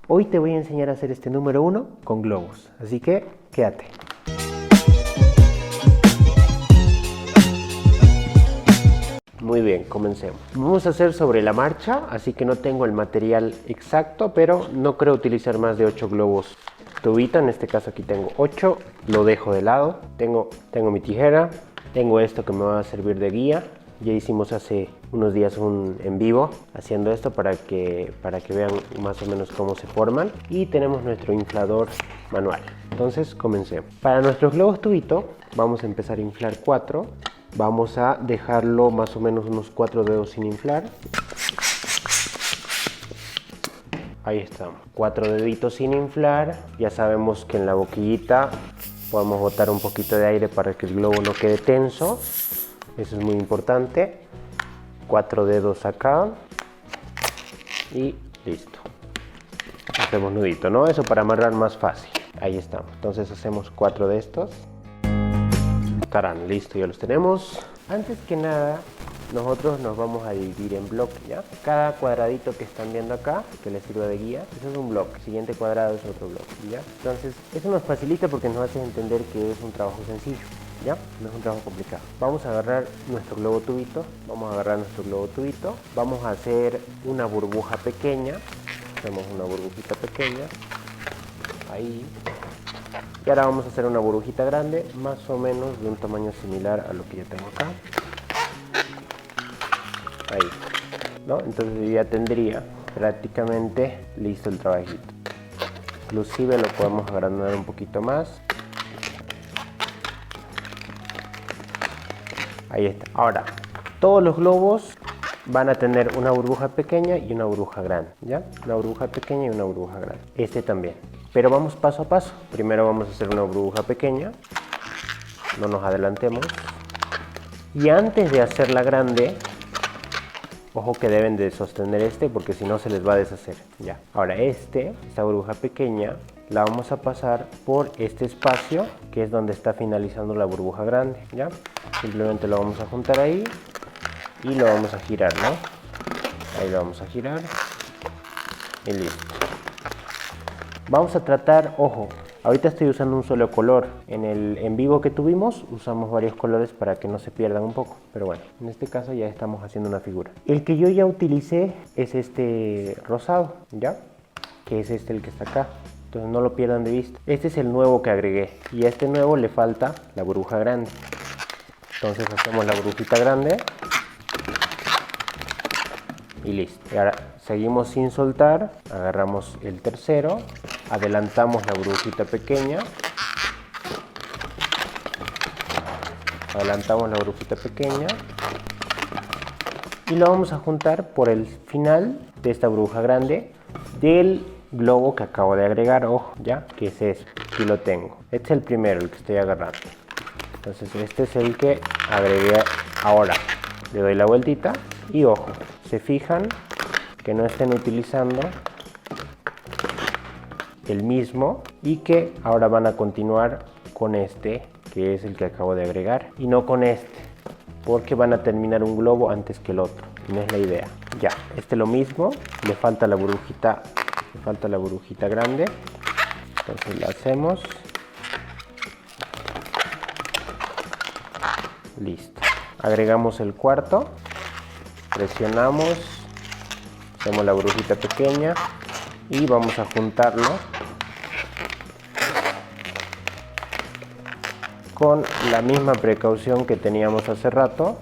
Hoy te voy a enseñar a hacer este número 1 con globos, así que quédate. Muy bien, comencemos. Vamos a hacer sobre la marcha, así que no tengo el material exacto, pero no creo utilizar más de 8 globos tubita. En este caso aquí tengo 8, lo dejo de lado. Tengo mi tijera, tengo esto que me va a servir de guía. Ya hicimos hace unos días un en vivo haciendo esto para que vean más o menos cómo se forman. Y tenemos nuestro inflador manual. Entonces comencemos. Para nuestros globos tubito vamos a empezar a inflar 4. Vamos a dejarlo más o menos unos 4 dedos sin inflar. Ahí estamos, 4 deditos sin inflar. Ya sabemos que en la boquillita podemos botar un poquito de aire para que el globo no quede tenso. Eso es muy importante. 4 dedos acá. Y listo. Hacemos nudito, ¿no? Eso para amarrar más fácil. Ahí estamos. Entonces hacemos 4 de estos. Estarán, listo, ya los tenemos. Antes que nada, nosotros nos vamos a dividir en bloques, ¿ya? Cada cuadradito que están viendo acá, que les sirva de guía, eso es un bloque. El siguiente cuadrado es otro bloque, ¿ya? Entonces, eso nos facilita porque nos hace entender que es un trabajo sencillo, ¿ya? No es un trabajo complicado. Vamos a agarrar nuestro globo tubito, vamos a hacer una burbuja pequeña, hacemos una burbujita pequeña, ahí. Y ahora vamos a hacer una burbujita grande, más o menos de un tamaño similar a lo que yo tengo acá. Ahí, ¿no? Entonces yo ya tendría prácticamente listo el trabajito. Inclusive lo podemos agrandar un poquito más. Ahí está. Ahora, todos los globos van a tener una burbuja pequeña y una burbuja grande, ¿ya? Una burbuja pequeña y una burbuja grande. Este también. Pero vamos paso a paso. Primero vamos a hacer una burbuja pequeña. No nos adelantemos. Y antes de hacer la grande, ojo que deben de sostener porque si no se les va a deshacer. Ya. Ahora esta burbuja pequeña, la vamos a pasar por este espacio, que es donde está finalizando la burbuja grande, ¿ya? Simplemente lo vamos a juntar ahí y lo vamos a girar, ¿no? Ahí lo vamos a girar y listo. Vamos a tratar, ojo, ahorita estoy usando un solo color. En el en vivo que tuvimos usamos varios colores para que no se pierdan un poco. Pero bueno, en este caso ya estamos haciendo una figura. El que yo ya utilicé es este rosado, ¿ya? Que es el que está acá. Entonces no lo pierdan de vista. Este es el nuevo que agregué. Y a este nuevo le falta la burbuja grande. Entonces hacemos la burbujita grande. Y listo. Y ahora seguimos sin soltar. Agarramos el tercero. Adelantamos la burbujita pequeña. Y lo vamos a juntar por el final de esta burbuja grande del globo que acabo de agregar, ojo, ya, que es este. Aquí lo tengo. Este es el primero, el que estoy agarrando. Entonces este es el que agregué ahora. Le doy la vueltita y ojo, se fijan que no estén utilizando el mismo y que ahora van a continuar con este, que es el que acabo de agregar, y no con este, porque van a terminar un globo antes que el otro, y no es la idea. Ya, lo mismo, le falta la burbujita grande, entonces la hacemos. Listo. Agregamos el cuarto, presionamos, hacemos la burbujita pequeña y vamos a juntarlo con la misma precaución que teníamos hace rato,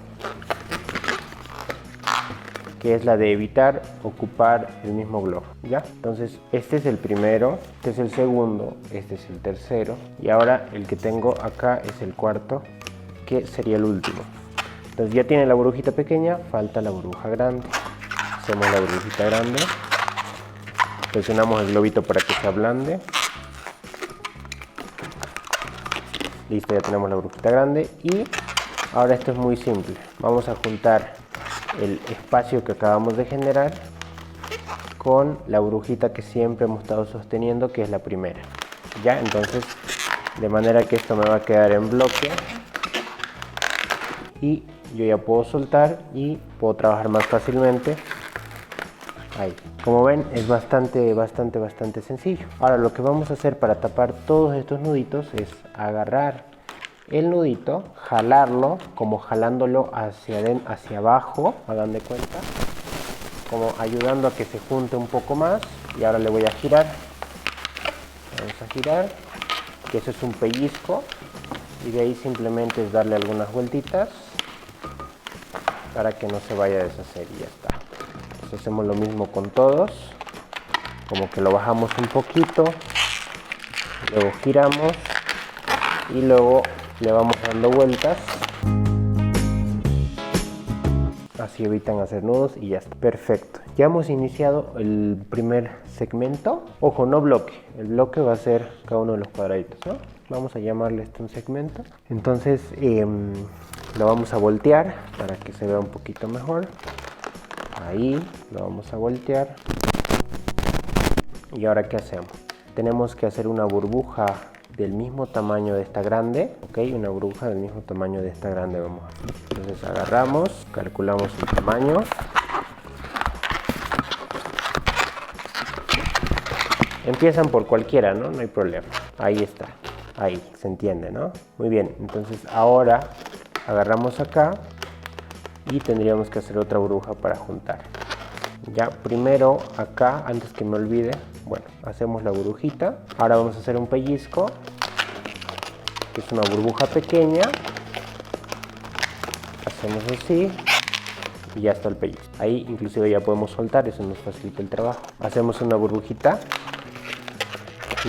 que es la de evitar ocupar el mismo globo, ¿ya? Entonces este es el primero, este es el segundo, este es el tercero y ahora el que tengo acá es el cuarto, que sería el último. Entonces ya tiene la burbujita pequeña, falta la burbuja grande. Hacemos la burbujita grande, presionamos el globito para que se ablande. Listo, ya tenemos la burbujita grande y ahora esto es muy simple. Vamos a juntar el espacio que acabamos de generar con la burbujita que siempre hemos estado sosteniendo, que es la primera. Ya, entonces de manera que esto me va a quedar en bloque y yo ya puedo soltar y puedo trabajar más fácilmente Ahí. Como ven, es bastante sencillo. Ahora lo que vamos a hacer para tapar todos estos nuditos es agarrar el nudito, jalarlo, como jalándolo hacia abajo, hagan de cuenta, como ayudando a que se junte un poco más. Y ahora le voy a girar. Vamos a girar, que eso es un pellizco, y de ahí simplemente es darle algunas vueltitas para que no se vaya a deshacer y ya está. Entonces hacemos lo mismo con todos, como que lo bajamos un poquito, luego giramos y luego le vamos dando vueltas, así evitan hacer nudos y ya está. Perfecto, ya hemos iniciado el primer segmento. Ojo, no bloque, el bloque va a ser cada uno de los cuadraditos, ¿no? Vamos a llamarle esto un segmento. Entonces lo vamos a voltear para que se vea un poquito mejor. Ahí lo vamos a voltear. Y ahora, ¿qué hacemos? Tenemos que hacer una burbuja del mismo tamaño de esta grande, ¿ok? Una burbuja del mismo tamaño de esta grande vamos a hacer. Entonces agarramos, calculamos el tamaño. Empiezan por cualquiera, ¿no? No hay problema. Ahí está. Ahí, se entiende, ¿no? Muy bien, entonces ahora agarramos acá y tendríamos que hacer otra burbuja para juntar. Ya, primero acá, antes que me olvide, bueno, hacemos la burbujita. Ahora vamos a hacer un pellizco, que es una burbuja pequeña. Hacemos así y ya está el pellizco. Ahí inclusive ya podemos soltar, eso nos facilita el trabajo. Hacemos una burbujita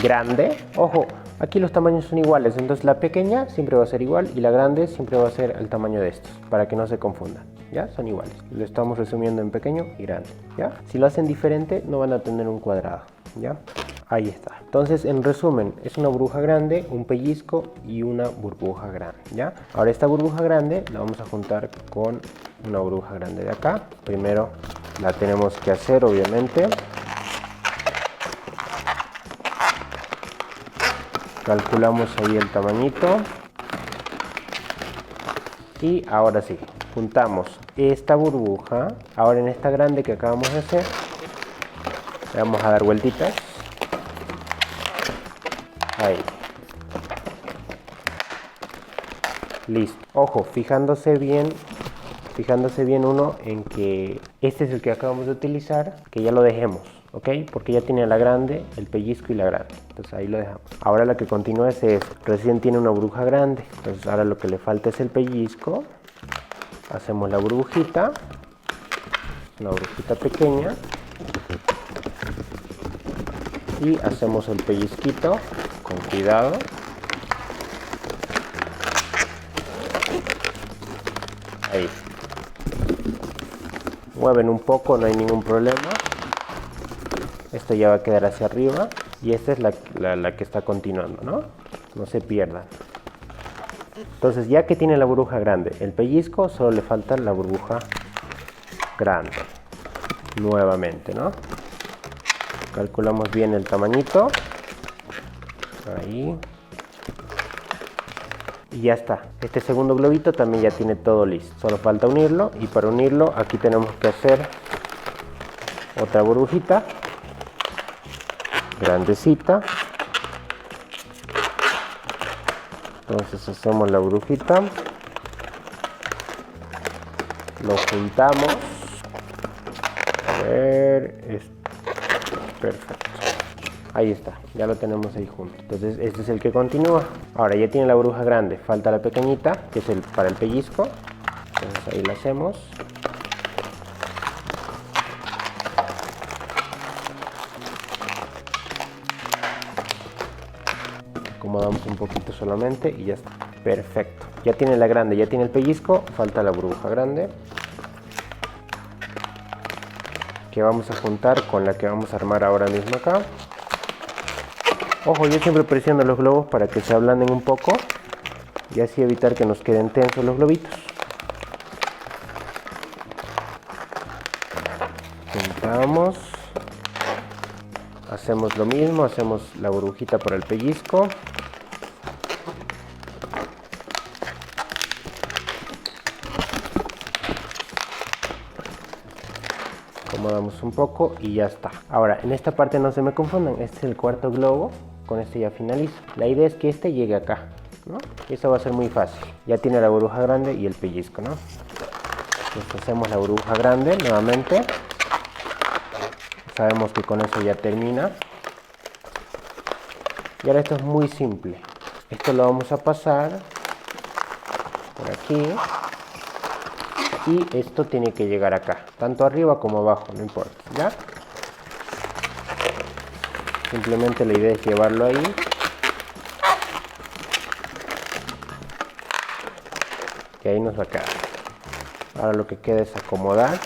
grande. Ojo, aquí los tamaños son iguales, entonces la pequeña siempre va a ser igual y la grande siempre va a ser el tamaño de estos, para que no se confundan. ¿Ya? Son iguales. Lo estamos resumiendo en pequeño y grande. ¿Ya? Si lo hacen diferente, no van a tener un cuadrado. ¿Ya? Ahí está. Entonces, en resumen, es una burbuja grande, un pellizco y una burbuja grande. ¿Ya? Ahora esta burbuja grande la vamos a juntar con una burbuja grande de acá. Primero la tenemos que hacer, obviamente. Calculamos ahí el tamañito. Y ahora sí, juntamos esta burbuja. Ahora en esta grande que acabamos de hacer, le vamos a dar vueltitas. Ahí. Listo. Ojo, fijándose bien uno en que este es el que acabamos de utilizar, que ya lo dejemos, ¿ok? Porque ya tiene la grande, el pellizco y la grande. Entonces ahí lo dejamos. Ahora la que continúa es esto. Recién tiene una burbuja grande. Entonces ahora lo que le falta es el pellizco. Hacemos la burbujita. Una burbujita pequeña. Y hacemos el pellizquito con cuidado. Ahí. Mueven un poco, no hay ningún problema. Esto ya va a quedar hacia arriba. Y esta es la que está continuando, ¿no? No se pierdan. Entonces, ya que tiene la burbuja grande, el pellizco, solo le falta la burbuja grande. Nuevamente, ¿no? Calculamos bien el tamañito. Ahí. Y ya está. Este segundo globito también ya tiene todo listo. Solo falta unirlo. Y para unirlo, aquí tenemos que hacer otra burbujita grandecita. Entonces hacemos la burbujita, lo juntamos. A ver, perfecto. Ahí está, ya lo tenemos ahí junto. Entonces este es el que continúa. Ahora ya tiene la burbuja grande, falta la pequeñita, que es para el pellizco. Entonces ahí la hacemos. Acomodamos un poquito solamente y ya está. Perfecto. Ya tiene la grande, ya tiene el pellizco, falta la burbuja grande, que vamos a juntar con la que vamos a armar ahora mismo acá. Ojo, yo siempre presiono los globos para que se ablanden un poco y así evitar que nos queden tensos los globitos. Juntamos. Hacemos lo mismo, hacemos la burbujita para el pellizco. Acomodamos estiramos un poco y ya está. Ahora, en esta parte no se me confundan, este es el cuarto globo, con este ya finalizo. La idea es que este llegue acá, ¿no? Y eso va a ser muy fácil. Ya tiene la burbuja grande y el pellizco, ¿no? Entonces hacemos la burbuja grande nuevamente. Sabemos que con eso ya termina. Y ahora esto es muy simple. Esto lo vamos a pasar por aquí. Y esto tiene que llegar acá, tanto arriba como abajo, no importa, ¿ya? Simplemente la idea es llevarlo ahí. Y ahí nos va a quedar. Ahora lo que queda es acomodar.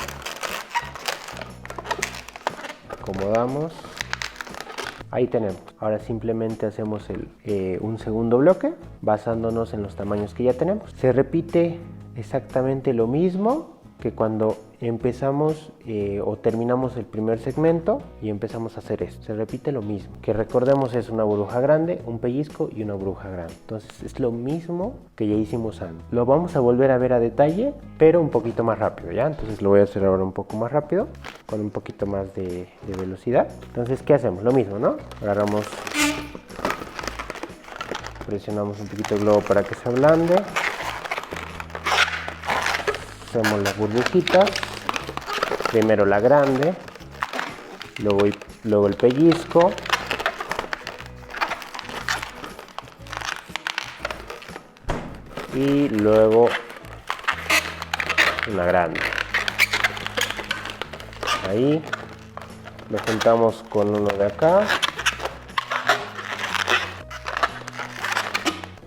Acomodamos. Ahí tenemos. Ahora simplemente hacemos un segundo bloque basándonos en los tamaños que ya tenemos. Se repite exactamente lo mismo que cuando empezamos o terminamos el primer segmento y empezamos a hacer esto. Se repite lo mismo. Que recordemos es una burbuja grande, un pellizco y una burbuja grande. Entonces es lo mismo que ya hicimos antes. Lo vamos a volver a ver a detalle, pero un poquito más rápido, ¿ya? Entonces lo voy a hacer ahora un poco más rápido, con un poquito más de velocidad. Entonces, ¿qué hacemos? Lo mismo, ¿no? Agarramos, presionamos un poquito el globo para que se ablande. Hacemos las burbujitas, primero la grande, luego el pellizco, y luego una grande. Ahí lo juntamos con uno de acá.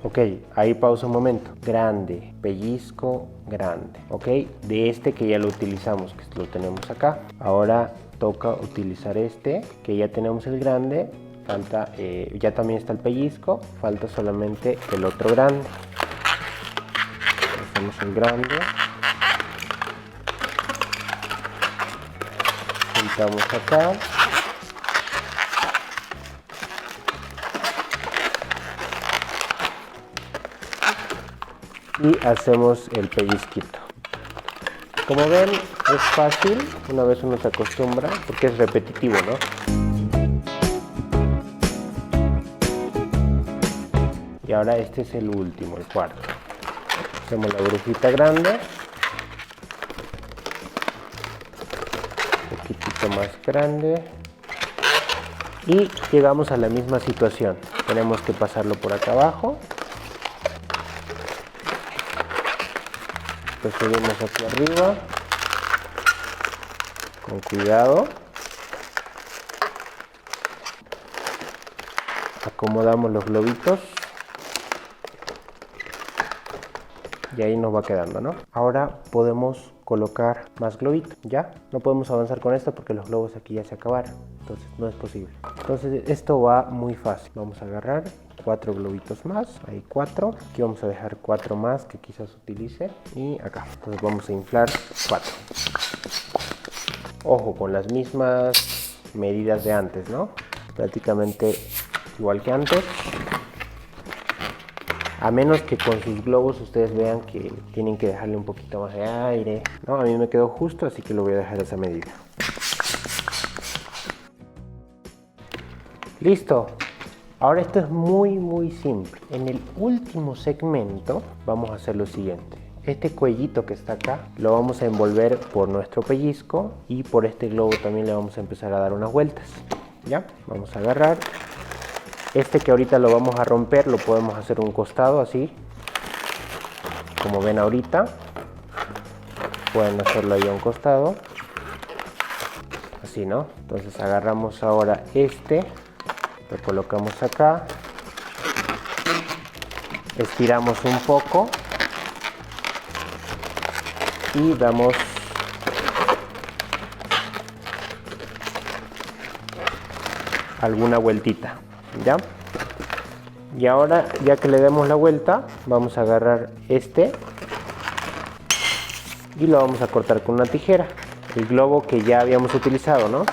Ok, ahí pausa un momento. Grande, pellizco, grande. Ok, de este que ya lo utilizamos, que lo tenemos acá. Ahora toca utilizar este, que ya tenemos el grande. Falta, ya también está el pellizco. Falta solamente el otro grande. Hacemos el grande. Juntamos acá. Y hacemos el pellizquito. Como ven, es fácil una vez uno se acostumbra porque es repetitivo, ¿no? Y ahora este es el último, el cuarto. Hacemos la burbujita grande, un poquitito más grande y llegamos a la misma situación. Tenemos que pasarlo por acá abajo. Lo subimos hacia arriba con cuidado, acomodamos los globitos y ahí nos va quedando, ¿no? Ahora podemos colocar más globitos, ¿ya? No podemos avanzar con esto porque los globos aquí ya se acabaron, entonces no es posible. Entonces esto va muy fácil. Vamos a agarrar 4 globitos más, hay 4, aquí vamos a dejar 4 más que quizás utilice y acá, entonces vamos a inflar 4. Ojo, con las mismas medidas de antes, ¿no? Prácticamente igual que antes, a menos que con sus globos ustedes vean que tienen que dejarle un poquito más de aire, ¿no? A mí me quedó justo, así que lo voy a dejar a esa medida. Listo. Ahora esto es muy simple. En el último segmento vamos a hacer lo siguiente. Este cuellito que está acá lo vamos a envolver por nuestro pellizco y por este globo también le vamos a empezar a dar unas vueltas. ¿Ya? Vamos a agarrar. Este que ahorita lo vamos a romper lo podemos hacer un costado así. Como ven ahorita. Pueden hacerlo ahí a un costado. Así, ¿no? Entonces agarramos ahora este. Lo colocamos acá, estiramos un poco y damos alguna vueltita, ¿ya? Y ahora, ya que le demos la vuelta, vamos a agarrar este y lo vamos a cortar con una tijera, el globo que ya habíamos utilizado, ¿no?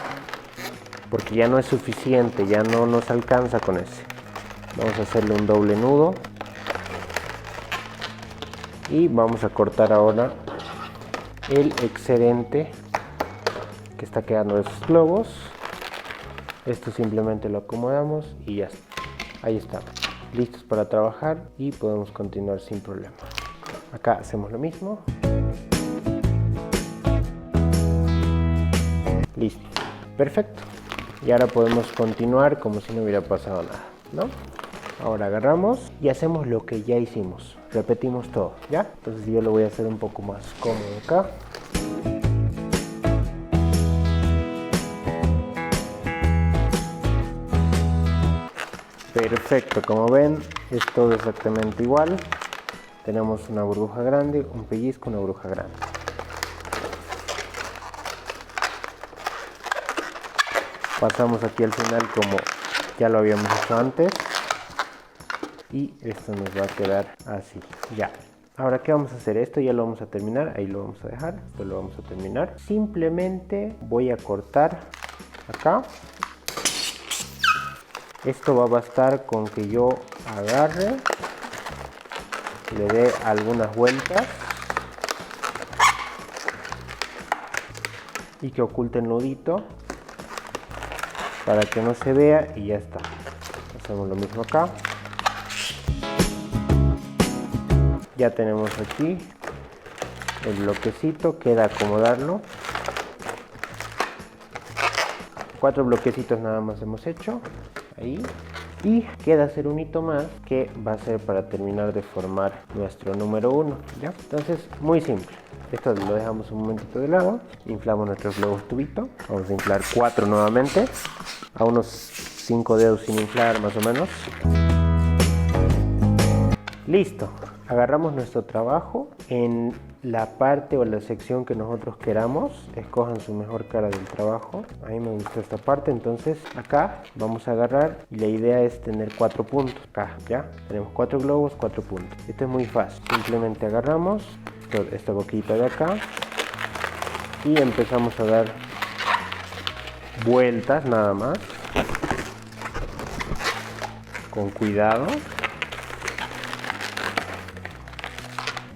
Porque ya no es suficiente, ya no nos alcanza con ese. Vamos a hacerle un doble nudo y vamos a cortar ahora el excedente que está quedando de esos globos. Esto simplemente lo acomodamos y ya está. Ahí estamos, listos para trabajar y podemos continuar sin problema. Acá hacemos lo mismo. Listo, perfecto. Y ahora podemos continuar como si no hubiera pasado nada, ¿no? Ahora agarramos y hacemos lo que ya hicimos. Repetimos todo, ¿ya? Entonces yo lo voy a hacer un poco más cómodo acá. Perfecto, como ven es todo exactamente igual. Tenemos una burbuja grande, un pellizco, una burbuja grande. Pasamos aquí al final como ya lo habíamos hecho antes. Y esto nos va a quedar así, ya. Ahora, ¿qué vamos a hacer? Esto ya lo vamos a terminar, ahí lo vamos a dejar, esto lo vamos a terminar. Simplemente voy a cortar acá. Esto va a bastar con que yo agarre, le dé algunas vueltas y que oculte el nudito para que no se vea y ya está. Hacemos lo mismo acá. Ya tenemos aquí el bloquecito, queda acomodarlo. 4 bloquecitos nada más hemos hecho, ahí. Y queda hacer un hito más que va a ser para terminar de formar nuestro número 1, ¿ya? Entonces, muy simple. Esto lo dejamos un momentito de lado, inflamos nuestro globo tubito, vamos a inflar 4 nuevamente, a unos 5 dedos sin inflar más o menos. Listo. Agarramos nuestro trabajo en la parte o la sección que nosotros queramos. Escojan su mejor cara del trabajo. A mí me gusta esta parte, entonces acá vamos a agarrar y la idea es tener 4 puntos. Acá, ya, tenemos 4 globos, 4 puntos. Esto es muy fácil. Simplemente agarramos esta boquita de acá y empezamos a dar vueltas nada más. Con cuidado.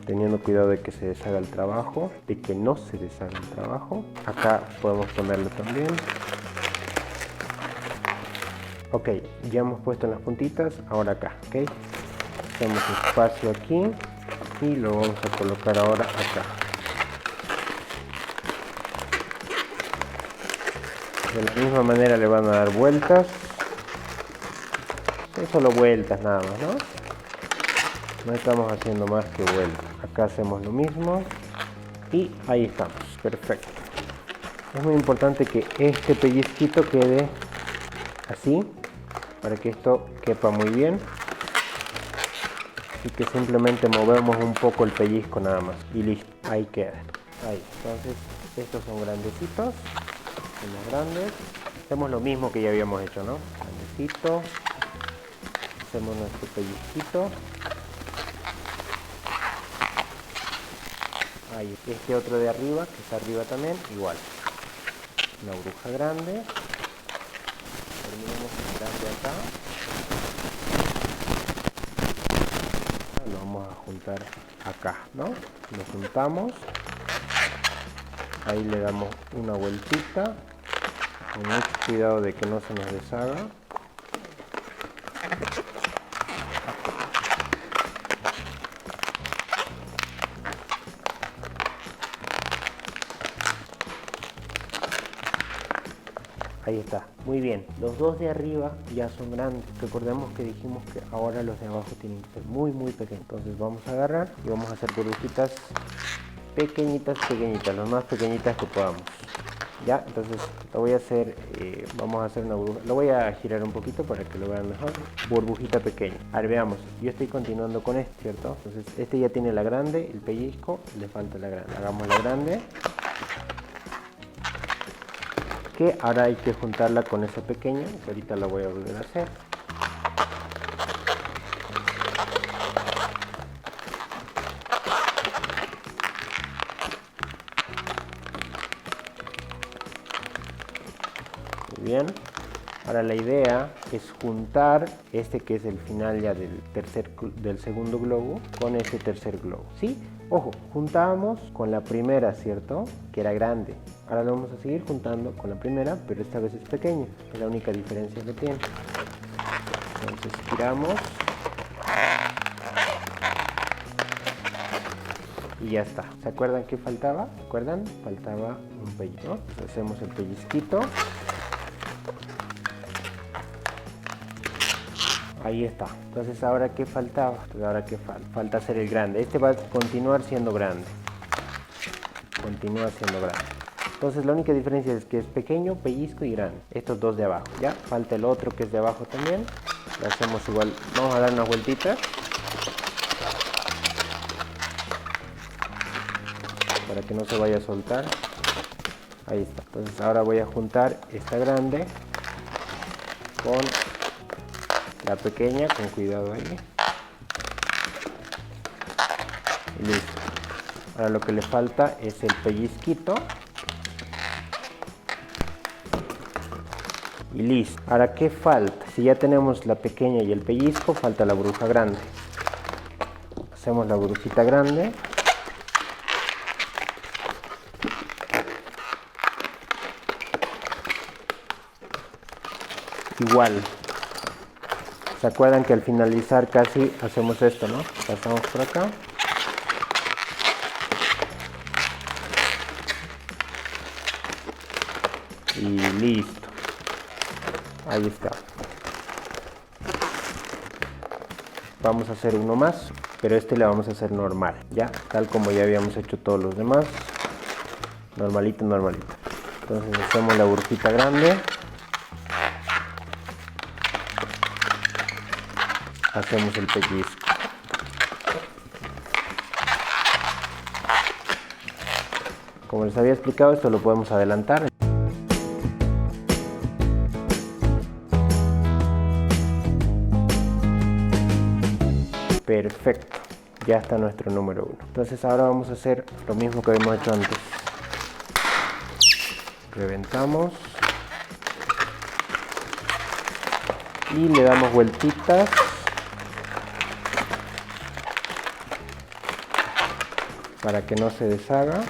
Teniendo cuidado de que se deshaga el trabajo, de que no se deshaga el trabajo. Acá podemos ponerlo también. Ok, ya hemos puesto las puntitas, ahora acá, ok. Hacemos espacio aquí y lo vamos a colocar ahora acá. De la misma manera le van a dar vueltas. Son solo vueltas nada más, ¿no? No estamos haciendo más que vueltas. Acá hacemos lo mismo y ahí estamos, perfecto. Es muy importante que este pellizquito quede así para que esto quepa muy bien y que simplemente movemos un poco el pellizco nada más y listo, ahí queda. Ahí, entonces estos son grandecitos, son más grandes. Hacemos lo mismo que ya habíamos hecho, ¿no? Grandecito, hacemos nuestro pellizquito. Ahí, este otro de arriba, que está arriba también, igual. Una burbuja grande. Terminamos el grande acá. Lo vamos a juntar acá, ¿no? Lo juntamos. Ahí le damos una vueltita. Con mucho cuidado de que no se nos deshaga. Ahí está, muy bien. Los dos de arriba ya son grandes. Recordemos que dijimos que ahora los de abajo tienen que ser muy pequeños. Entonces vamos a agarrar y vamos a hacer burbujitas pequeñitas, las más pequeñitas que podamos. Ya, entonces lo voy a hacer, vamos a hacer una burbuja. Lo voy a girar un poquito para que lo vean mejor. Burbujita pequeña. A ver, veamos. Yo estoy continuando con este, ¿cierto? Entonces este ya tiene la grande, el pellizco, le falta la grande. Hagamos la grande. Que ahora hay que juntarla con esa pequeña, que ahorita la voy a volver a hacer. Muy bien. Ahora la idea es juntar este que es el final ya del segundo globo con este tercer globo, ¿sí? Ojo, juntábamos con la primera, ¿cierto? Que era grande. Ahora lo vamos a seguir juntando con la primera, pero esta vez es pequeña, es la única diferencia que tiene. Entonces giramos y ya está. ¿Se acuerdan qué faltaba? ¿Se acuerdan? Faltaba un pellizco, ¿no? Entonces hacemos el pellizquito. Ahí está. Entonces, ¿ahora qué faltaba? Entonces, ¿ahora qué falta? Falta hacer el grande. Este va a continuar siendo grande. Continúa siendo grande. Entonces, la única diferencia es que es pequeño, pellizco y grande. Estos dos de abajo. Ya, falta el otro que es de abajo también. Lo hacemos igual. Vamos a dar unas vueltitas. Para que no se vaya a soltar. Ahí está. Entonces, ahora voy a juntar esta grande con la pequeña, con cuidado ahí. Y listo. Ahora lo que le falta es el pellizquito. Y listo. Ahora, ¿qué falta? Si ya tenemos la pequeña y el pellizco, falta la burbuja grande. Hacemos la burbujita grande. Igual. ¿Se acuerdan que al finalizar casi hacemos esto, no? Pasamos por acá. Y listo. Ahí está. Vamos a hacer uno más, pero este le vamos a hacer normal, ¿ya? Tal como ya habíamos hecho todos los demás. Normalito, normalito. Entonces hacemos la burbujita grande. Hacemos el pellizco. Como les había explicado, esto lo podemos adelantar. Perfecto, ya está nuestro número 1. Entonces ahora vamos a hacer lo mismo que habíamos hecho antes. Reventamos. Y le damos vueltitas. Para que no se deshaga.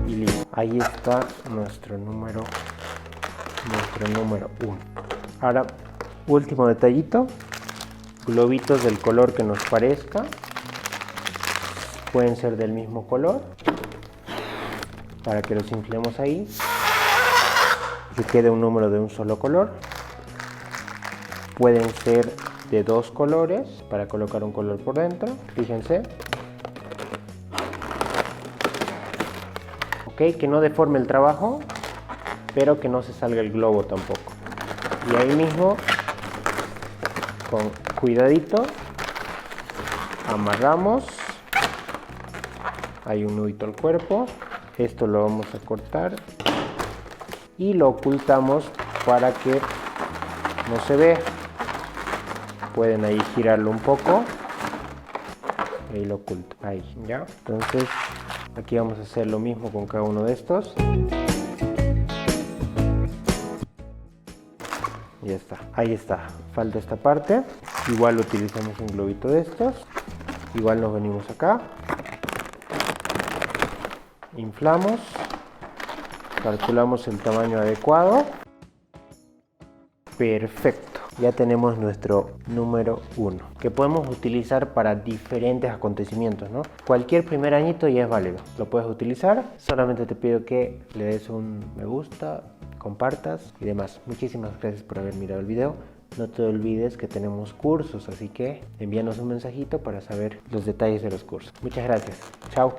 Y listo. Ahí está nuestro número 1. Ahora, último detallito. Globitos del color que nos parezca. Pueden ser del mismo color. Para que los inflemos ahí. Que quede un número de un solo color. Pueden ser de dos colores para colocar un color por dentro, fíjense. Ok, que no deforme el trabajo, pero que no se salga el globo tampoco. Y ahí mismo, con cuidadito, amarramos. Hay un nudito al cuerpo. Esto lo vamos a cortar y lo ocultamos para que no se vea. Pueden ahí girarlo un poco. Ahí lo oculto. Ahí, ¿ya? Entonces, aquí vamos a hacer lo mismo con cada uno de estos. Ya está. Ahí está. Falta esta parte. Igual utilizamos un globito de estos. Igual nos venimos acá. Inflamos. Calculamos el tamaño adecuado. Perfecto. Ya tenemos nuestro número 1, que podemos utilizar para diferentes acontecimientos, ¿no? Cualquier primer añito ya es válido, lo puedes utilizar. Solamente te pido que le des un me gusta, compartas y demás. Muchísimas gracias por haber mirado el video. No te olvides que tenemos cursos, así que envíanos un mensajito para saber los detalles de los cursos. Muchas gracias. Chao.